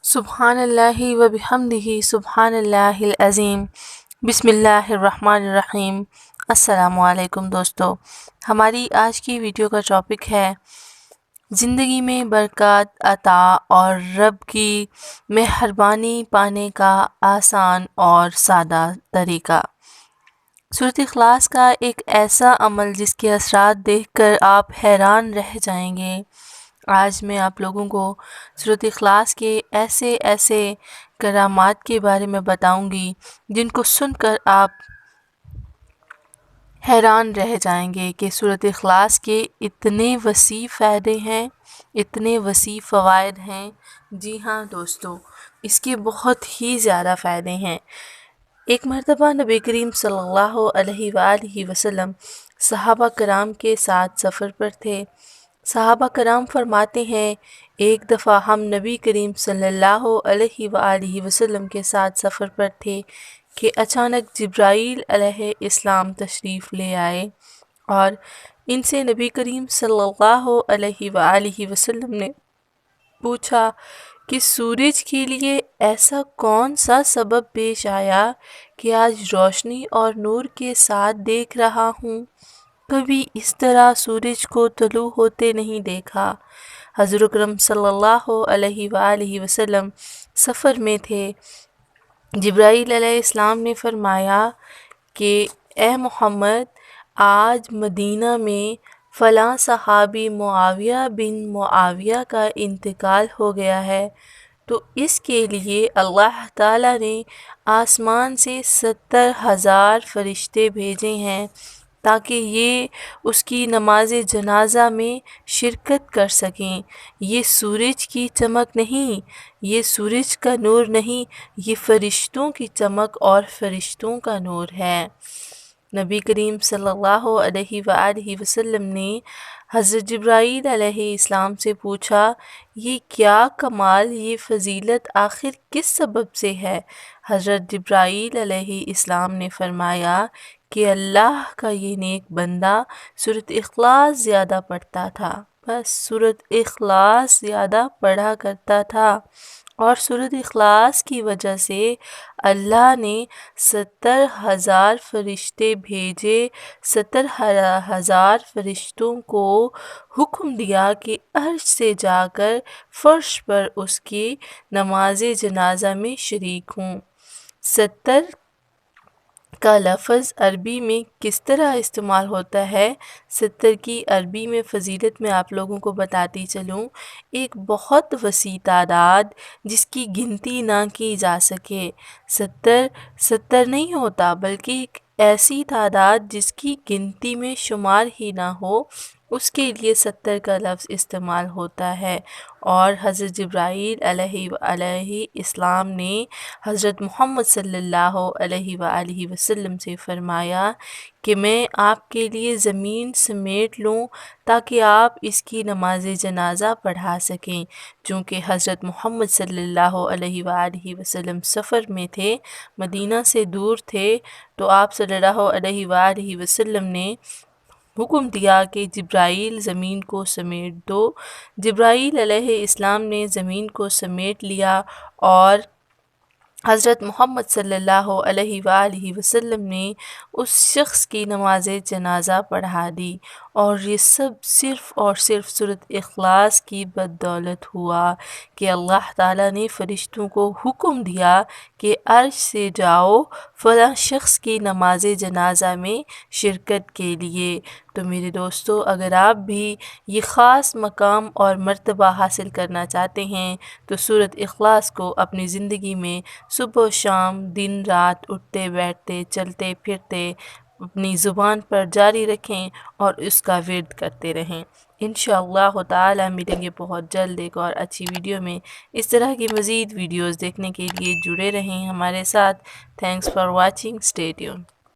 سبحان اللہ و بحمدہ سبحان اللہ العظیم بسم اللہ الرحمن الرحیم۔ السلام علیکم دوستو، ہماری آج کی ویڈیو کا ٹاپک ہے زندگی میں برکات عطا اور رب کی مہربانی پانے کا آسان اور سادہ طریقہ۔ سورۃ اخلاص کا ایک ایسا عمل جس کے اثرات دیکھ کر آپ حیران رہ جائیں گے۔ آج میں آپ لوگوں کو سورۃ اخلاص کے ایسے کرامات کے بارے میں بتاؤں گی جن کو سن کر آپ حیران رہ جائیں گے کہ سورۃ اخلاص کے اتنے وسیع فائدے ہیں، اتنے وسیع فوائد ہیں۔ جی ہاں دوستو، اس کے بہت ہی زیادہ فائدے ہیں۔ ایک مرتبہ نبی کریم صلی اللہ علیہ وآلہ وسلم صحابہ کرام کے ساتھ سفر پر تھے۔ صحابہ کرام فرماتے ہیں، ایک دفعہ ہم نبی کریم صلی اللہ علیہ وآلہ وسلم کے ساتھ سفر پر تھے کہ اچانک جبرائیل علیہ السلام تشریف لے آئے اور ان سے نبی کریم صلی اللہ علیہ وآلہ وسلم نے پوچھا کہ سورج کے لیے ایسا کون سا سبب پیش آیا کہ آج روشنی اور نور کے ساتھ دیکھ رہا ہوں؟ کبھی اس طرح سورج کو طلوع ہوتے نہیں دیکھا۔ حضور اکرم صلی اللہ علیہ وآلہ وسلم سفر میں تھے۔ جبرائیل علیہ السلام نے فرمایا کہ اے محمد، آج مدینہ میں فلاں صحابی معاویہ بن معاویہ کا انتقال ہو گیا ہے، تو اس کے لیے اللہ تعالیٰ نے آسمان سے 70,000 فرشتے بھیجے ہیں تاکہ یہ اس کی نماز جنازہ میں شرکت کر سکیں۔ یہ سورج کی چمک نہیں، یہ سورج کا نور نہیں، یہ فرشتوں کی چمک اور فرشتوں کا نور ہے۔ نبی کریم صلی اللہ علیہ وآلہ وسلم نے حضرت جبرائیل علیہ السلام سے پوچھا، یہ کیا کمال، یہ فضیلت آخر کس سبب سے ہے؟ حضرت جبرائیل علیہ السلام نے فرمایا کہ اللہ کا یہ نیک بندہ سورۃ اخلاص زیادہ پڑھتا تھا، بس سورۃ اخلاص زیادہ پڑھا کرتا تھا، اور سورۃ اخلاص کی وجہ سے اللہ نے 70,000 فرشتے بھیجے۔ 70,000 فرشتوں کو حکم دیا کہ عرش سے جا کر فرش پر اس کی نماز جنازہ میں شریک ہوں۔ 70 کا لفظ عربی میں کس طرح استعمال ہوتا ہے، 70 کی عربی میں فضیلت میں آپ لوگوں کو بتاتی چلوں۔ ایک بہت وسیع تعداد جس کی گنتی نہ کی جا سکے۔ 70 نہیں ہوتا، بلکہ ایک ایسی تعداد جس کی گنتی میں شمار ہی نہ ہو، اس کے لیے 70 کا لفظ استعمال ہوتا ہے۔ اور حضرت جبرائیل علیہ السلام نے حضرت محمد صلی اللہ علیہ وآلہ وسلم سے فرمایا کہ میں آپ کے لیے زمین سمیٹ لوں تاکہ آپ اس کی نماز جنازہ پڑھا سکیں۔ چونکہ حضرت محمد صلی اللہ علیہ وآلہ وسلم سفر میں تھے، مدینہ سے دور تھے، تو آپ صلی اللہ علیہ وآلہ وسلم نے حکم دیا کہ جبرائیل زمین کو سمیٹ دو۔ جبرائیل علیہ السلام نے زمین کو سمیٹ لیا اور حضرت محمد صلی اللہ علیہ وآلہ وسلم نے اس شخص کی نماز جنازہ پڑھا دی، اور یہ سب صرف اور صرف سورۃ اخلاص کی بدولت ہوا کہ اللہ تعالیٰ نے فرشتوں کو حکم دیا کہ عرش سے جاؤ فلاں شخص کی نماز جنازہ میں شرکت کے لیے۔ تو میرے دوستو، اگر آپ بھی یہ خاص مقام اور مرتبہ حاصل کرنا چاہتے ہیں تو سورۃ اخلاص کو اپنی زندگی میں صبح و شام، دن رات، اٹھتے بیٹھتے، چلتے پھرتے اپنی زبان پر جاری رکھیں اور اس کا ورد کرتے رہیں۔ انشاءاللہ تعالی ملیں گے بہت جلد ایک اور اچھی ویڈیو میں۔ اس طرح کی مزید ویڈیوز دیکھنے کے لیے جڑے رہیں ہمارے ساتھ۔ Thanks for watching, stay tune.